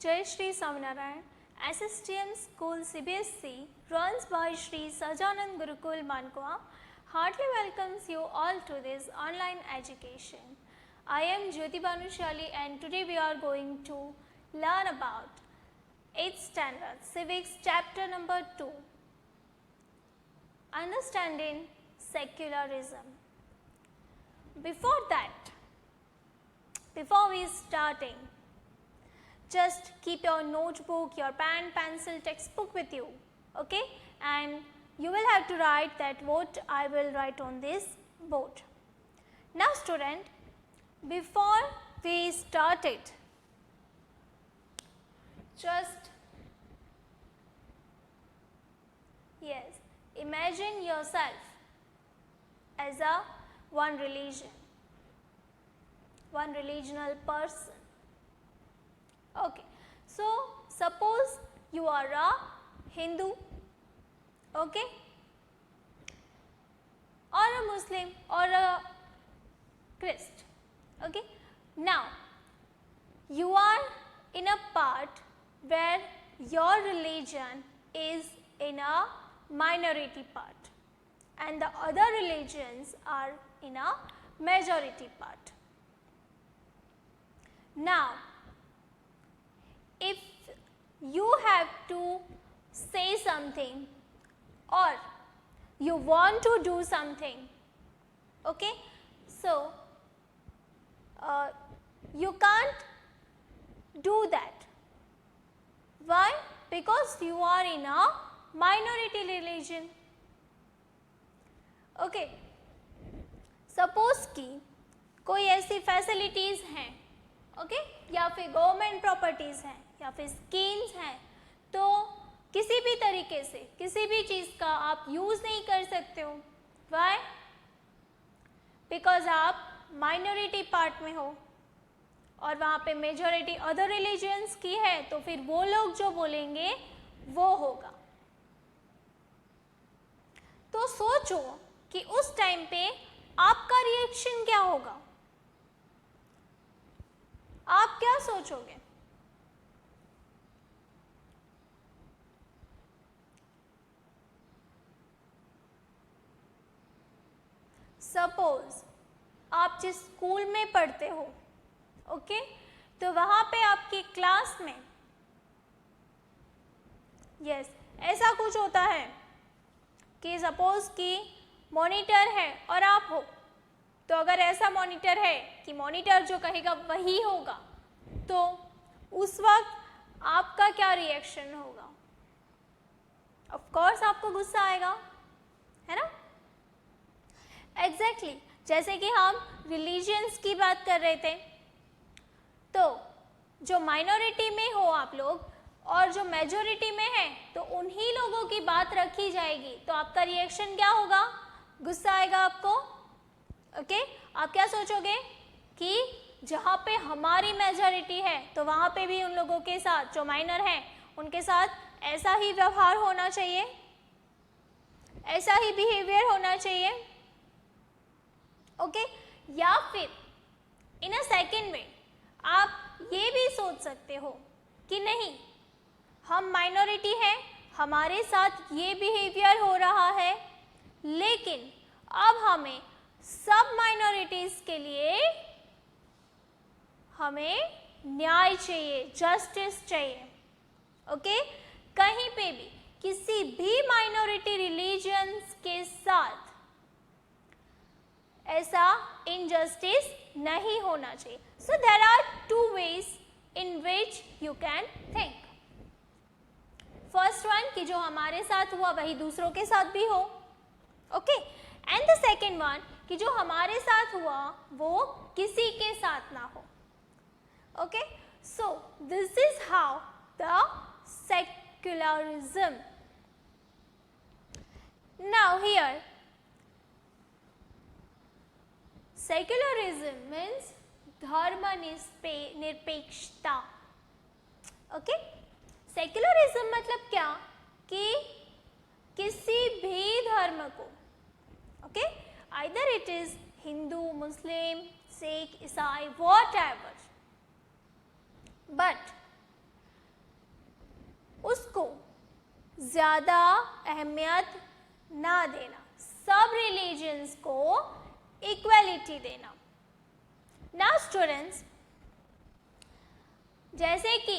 Jai Shri Swaminarayan, SSTM School CBSE runs by Shri Sajanand Gurukul Mankwa heartily welcomes you all to this online education. I am Jyoti Bhanushali and today we are going to learn about 8th standard civics chapter number 2, understanding secularism. Before we starting, just keep your notebook, your pen, pencil, textbook with you, okay? And you will have to write that what I will write on this board. Now student, before we started, just imagine yourself as one religional person. Okay, so suppose you are a Hindu, okay, or a Muslim or a Christ, okay. Now you are in a part where your religion is in a minority part and the other religions are in a majority part. Now if you have to say something or you want to do something, okay, so you can't do that. Why? Because you are in a minority religion, okay. Suppose कि कोई ऐसी facilities हैं, okay, या फिर government properties हैं या फिर schemes हैं, तो किसी भी तरीके से किसी भी चीज़ का आप यूज़ नहीं कर सकते हो. वाई? बिकॉज आप माइनॉरिटी पार्ट में हो और वहाँ पे मेजॉरिटी अदर रिलीजियंस की है, तो फिर वो लोग जो बोलेंगे वो होगा. तो सोचो कि उस टाइम पे आपका रिएक्शन क्या होगा, आप क्या सोचोगे? सपोज आप जिस स्कूल में पढ़ते हो, ओके, तो वहाँ पे आपकी क्लास में ऐसा कुछ होता है कि सपोज कि मॉनिटर है और आप हो, तो अगर ऐसा मॉनिटर है कि मॉनिटर जो कहेगा वही होगा, तो उस वक्त आपका क्या रिएक्शन होगा? ऑफ कोर्स आपको गुस्सा आएगा, है ना? एग्जैक्टली जैसे कि हम रिलीजियंस की बात कर रहे थे, तो जो माइनॉरिटी में हो आप लोग और जो मेजॉरिटी में है, तो उन्हीं लोगों की बात रखी जाएगी, तो आपका रिएक्शन क्या होगा? गुस्सा आएगा आपको, ओके. आप क्या सोचोगे कि जहाँ पे हमारी मेजॉरिटी है तो वहाँ पे भी उन लोगों के साथ जो माइनर हैं उनके साथ ऐसा ही व्यवहार होना चाहिए, ऐसा ही बिहेवियर होना चाहिए, ओके. या फिर इन अ सेकेंड वे आप ये भी सोच सकते हो कि नहीं, हम माइनॉरिटी हैं, हमारे साथ ये बिहेवियर हो रहा है, लेकिन अब हमें सब माइनॉरिटीज़ के लिए हमें न्याय चाहिए, जस्टिस चाहिए, ओके. कहीं पे भी किसी भी माइनॉरिटी रिलीजन्स के साथ ऐसा इनजस्टिस नहीं होना चाहिए. So there are two ways in which you can think. First one कि जो हमारे साथ हुआ वही दूसरों के साथ भी हो, okay. And the second one कि जो हमारे साथ हुआ वो किसी के साथ ना हो, okay. So this is how the secularism. Now here secularism means धर्म निरपेक्षता, ओके. सेक्युलरिज्म मतलब क्या कि किसी भी धर्म को, okay, either it is Hindu, Muslim, Sikh, ईसाई, व्हाटएवर, but उसको ज़्यादा अहमियत ना देना, सब रिलीजन्स को इक्वलिटी देना। नाउ स्टूडेंट्स, जैसे कि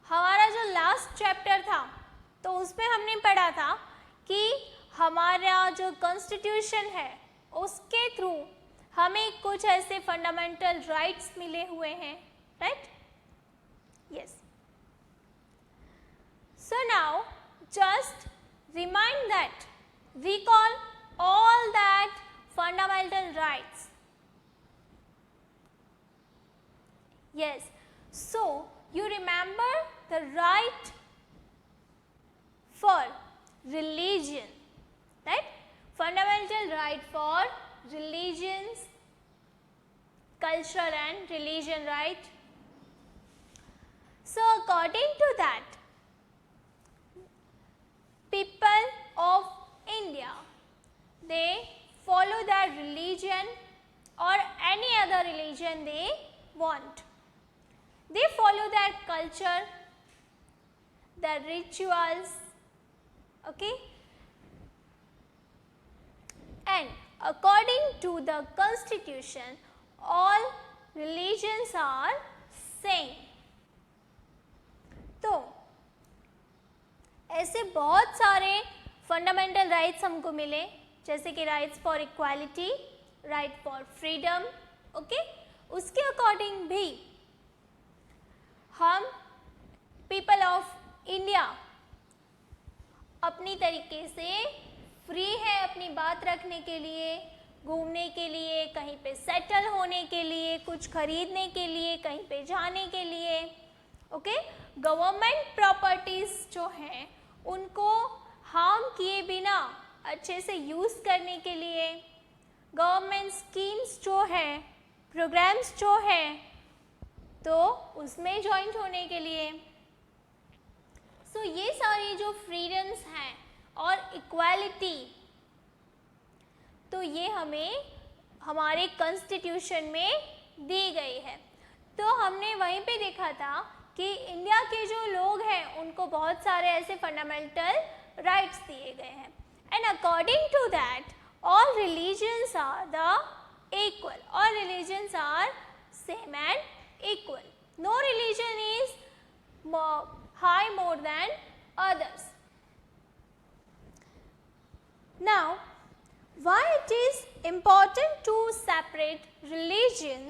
हमारा जो लास्ट चैप्टर था तो उसमें हमने पढ़ा था कि हमारा जो कॉन्स्टिट्यूशन है उसके थ्रू हमें कुछ ऐसे फंडामेंटल राइट्स मिले हुए हैं, right? Yes. So now just remind that, recall all that fundamental rights. Yes, so you remember the right for religion, right? Fundamental right for religions, culture and religion, right? So according to that, people of India, they follow their religion or any other religion they want. They follow their culture, their rituals, okay? And according to the constitution, all religions are same. तो ऐसे बहुत सारे fundamental rights हमको मिले, जैसे कि rights for equality, right for freedom, okay? उसके according भी हम पीपल ऑफ इंडिया अपनी तरीके से फ्री है अपनी बात रखने के लिए, घूमने के लिए, कहीं पे सेटल होने के लिए, कुछ खरीदने के लिए, कहीं पे जाने के लिए, ओके? गवर्नमेंट प्रॉपर्टीज जो हैं उनको हार्म किए बिना अच्छे से यूज़ करने के लिए, गवर्नमेंट स्कीम्स जो हैं, प्रोग्राम्स जो हैं, तो उसमें जॉइंट होने के लिए। सो ये सारी जो फ्रीडम्स हैं और इक्वालिटी, तो ये हमें हमारे कॉन्स्टिट्यूशन में दी गई है। तो हमने वहीं पे देखा था कि इंडिया के जो लोग हैं उनको बहुत सारे ऐसे फंडामेंटल राइट्स दिए गए हैं, and according to that all religions are the equal, all religions are same and equal, no religion is high more than others. Now why it is important to separate religion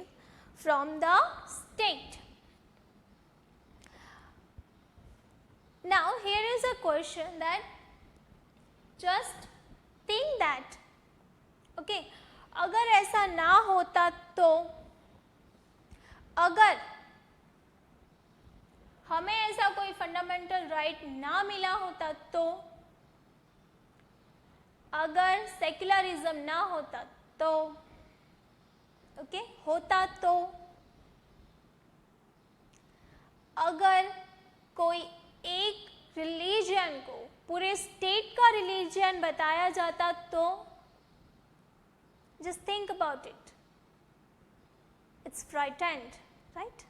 from the state? Now here is a question that just think that, okay, अगर ऐसा ना होता तो, अगर हमें ऐसा कोई fundamental right ना मिला होता तो, अगर सेक्युलरिज्म ना होता तो, ओके, होता तो, अगर कोई एक रिलीजन को पूरे स्टेट का रिलीजन बताया जाता तो, just think about it, it's frightened, right?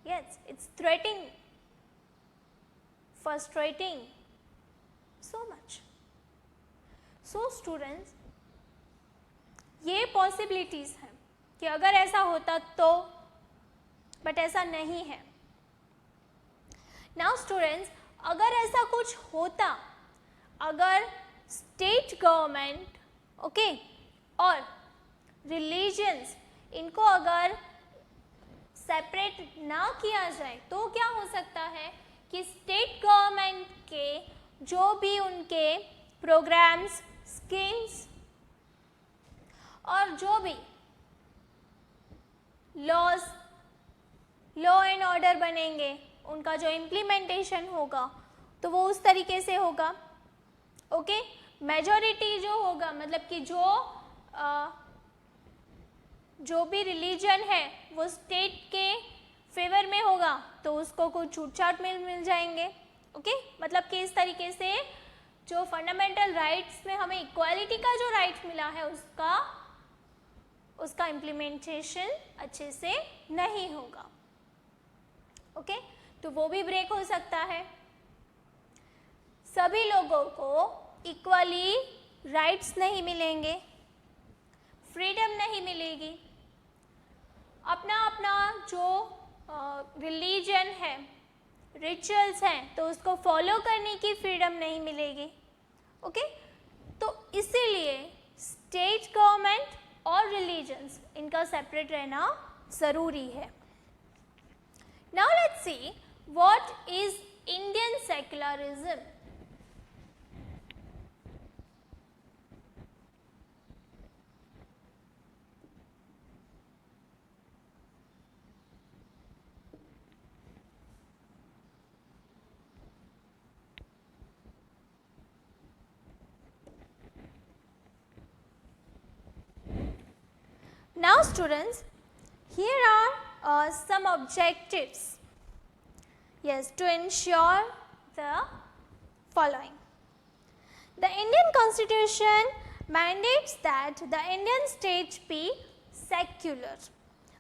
Yes, it's threatening, frustrating so much. So students, ये पॉसिबिलिटीज हैं कि अगर ऐसा होता तो, बट ऐसा नहीं है। नाउ स्टूडेंट्स, अगर ऐसा कुछ होता, अगर स्टेट गवर्नमेंट, ओके, और रिलीजन्स इनको अगर सेपरेट ना किया जाए तो क्या हो सकता है कि स्टेट गवर्नमेंट के जो भी उनके प्रोग्राम्स, स्कीम्स और जो भी लॉज, लॉ एंड ऑर्डर बनेंगे, उनका जो इम्प्लीमेंटेशन होगा तो वो उस तरीके से होगा, ओके? मेजॉरिटी जो होगा, मतलब कि जो भी रिलीजन है वो स्टेट के फेवर में होगा तो उसको कुछ छूट छाट मिल जाएंगे, ओके? मतलब कि इस तरीके से जो फंडामेंटल राइट्स में हमें इक्वालिटी का जो राइट मिला है उसका इम्प्लीमेंटेशन अच्छे से नहीं होगा, ओके? तो वो भी ब्रेक हो सकता है, सभी लोगों को इक्वली राइट्स नहीं मिलेंगे, फ्रीडम नहीं मिलेगी, अपना अपना जो रिलीजन है, रिचुअल्स हैं, तो उसको फॉलो करने की फ्रीडम नहीं मिलेगी। ओके, तो इसीलिए स्टेट गवर्नमेंट और रिलीजन्स इनका सेपरेट रहना ज़रूरी है। Now let's see what is Indian secularism. Now students, here are some objectives, yes, to ensure the following. The Indian Constitution mandates that the Indian state be secular.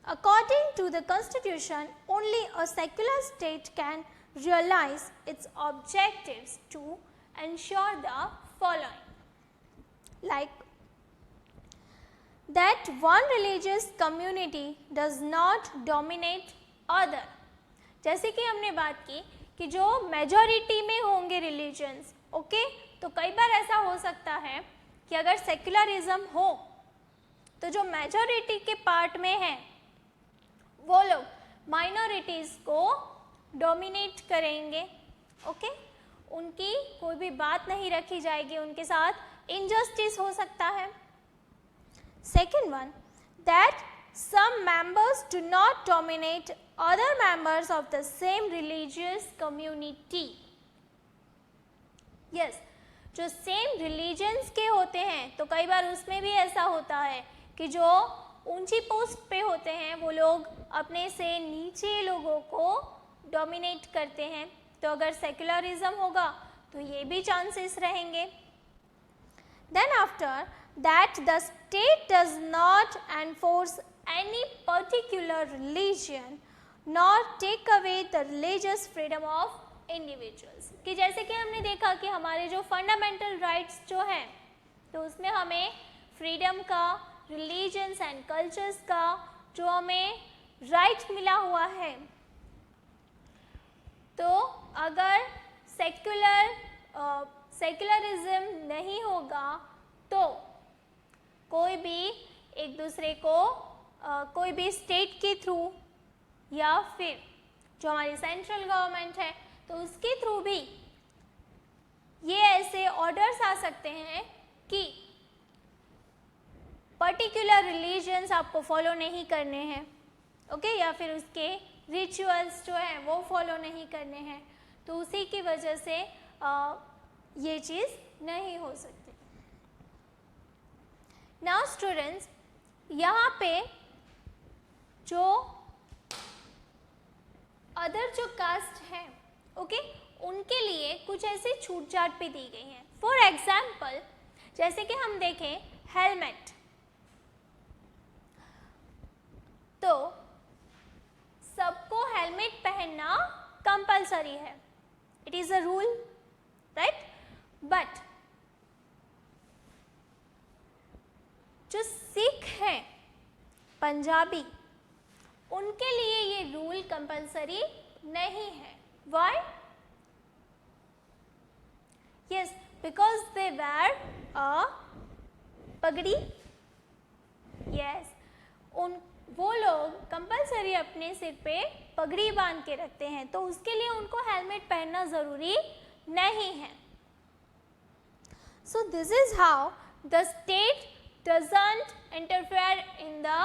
According to the Constitution, only a secular state can realize its objectives to ensure the following, like that one religious community does not dominate other. जैसे कि हमने बात की कि जो majority में होंगे religions, okay, तो कई बार ऐसा हो सकता है कि अगर सेक्युलरिज्म हो तो जो मेजॉरिटी के पार्ट में है वो लोग माइनॉरिटीज़ को डोमिनेट करेंगे। ओके, उनकी कोई भी बात नहीं रखी जाएगी, उनके साथ इनजस्टिस हो सकता है। Second one, that some members do not dominate other members of the same religious community. Yes, जो सेम रिलीजन्स के होते हैं तो कई बार उसमें भी ऐसा होता है कि जो ऊंची पोस्ट पे होते हैं वो लोग अपने से नीचे लोगों को डोमिनेट करते हैं। तो अगर सेक्युलरिज्म होगा तो ये भी चांसेस रहेंगे। Then after that the state does not enforce any particular religion nor take away the religious freedom of individuals। कि जैसे कि हमने देखा कि हमारे जो फंडामेंटल राइट्स जो हैं तो उसमें हमें फ्रीडम का, रिलीजन्स एंड कल्चर्स का जो हमें राइट मिला हुआ है, तो अगर सेक्युलरिज्म नहीं होगा तो कोई भी एक दूसरे को कोई भी स्टेट के थ्रू या फिर जो हमारी सेंट्रल गवर्नमेंट है तो उसके थ्रू भी ये ऐसे ऑर्डर्स आ सकते हैं कि पर्टिकुलर रिलीजन्स आपको फॉलो नहीं करने हैं, ओके, या फिर उसके रिचुअल्स जो हैं वो फॉलो नहीं करने हैं, तो उसी की वजह से ये चीज़ नहीं हो सकती। नाउ स्टूडेंट्स, यहाँ पे जो अदर जो कास्ट हैं, ओके, उनके लिए कुछ ऐसे छूट छाट भी दी गई हैं। फॉर एग्जाम्पल, जैसे कि हम देखें हेलमेट, तो सबको हेलमेट पहनना कंपलसरी है, it is a rule, right. But जो सिख हैं, पंजाबी, उनके लिए ये रूल कंपलसरी नहीं है। Why? Yes, because they wear a पगड़ी। Yes, वो लोग कंपलसरी अपने सिर पे पगड़ी बांध के रखते हैं, तो उसके लिए उनको हेलमेट पहनना ज़रूरी नहीं है। So this is how the state doesn't interfere in the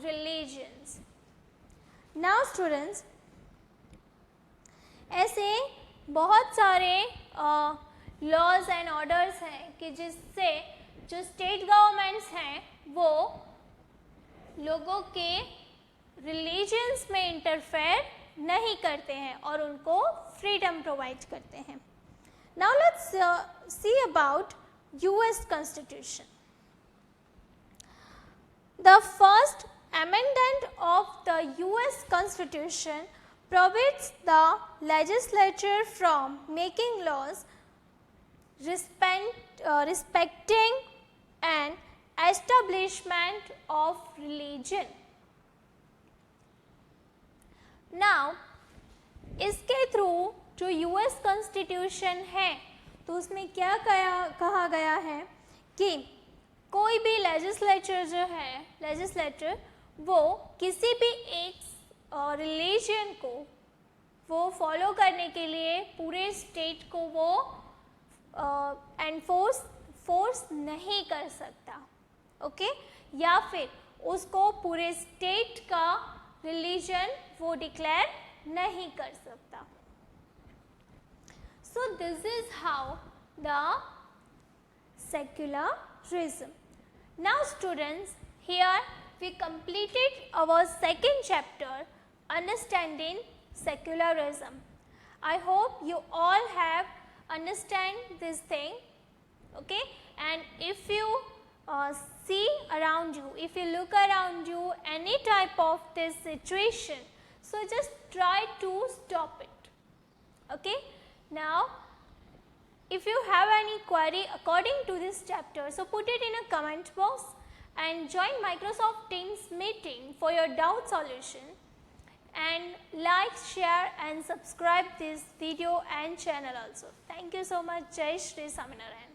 religions. Now students, ऐसे बहुत सारे लॉज एंड ऑर्डर्स हैं कि जिससे जो स्टेट गवर्नमेंट्स हैं वो लोगों के रिलीजन्स में इंटरफेयर नहीं करते हैं और उनको फ्रीडम प्रोवाइड करते हैं। Now let's see about US Constitution. The first amendment of the US Constitution prohibits the legislature from making laws respecting and establishment of religion. Now, इसके थ्रू जो यूएस कॉन्स्टिट्यूशन है तो उसमें क्या कहा गया है कि कोई भी लेजिस्लेचर जो है लेजिस्लेटर वो किसी भी एक रिलीजन को वो फॉलो करने के लिए पूरे स्टेट को वो फोर्स नहीं कर सकता, ओके, या फिर उसको पूरे स्टेट का रिलीजन वो डिक्लेयर नहीं कर सकता. So this is how the secularism. Now students, here we completed our second chapter, understanding secularism. I hope you all have understand this thing, okay, and if you see around you, if you look around you any type of this situation, so just try to stop it, okay. Now if you have any query according to this chapter, so put it in a comment box and join Microsoft Teams meeting for your doubt solution, and like, share and subscribe this video and channel also. Thank you so much. Jai Shri Swaminarayan.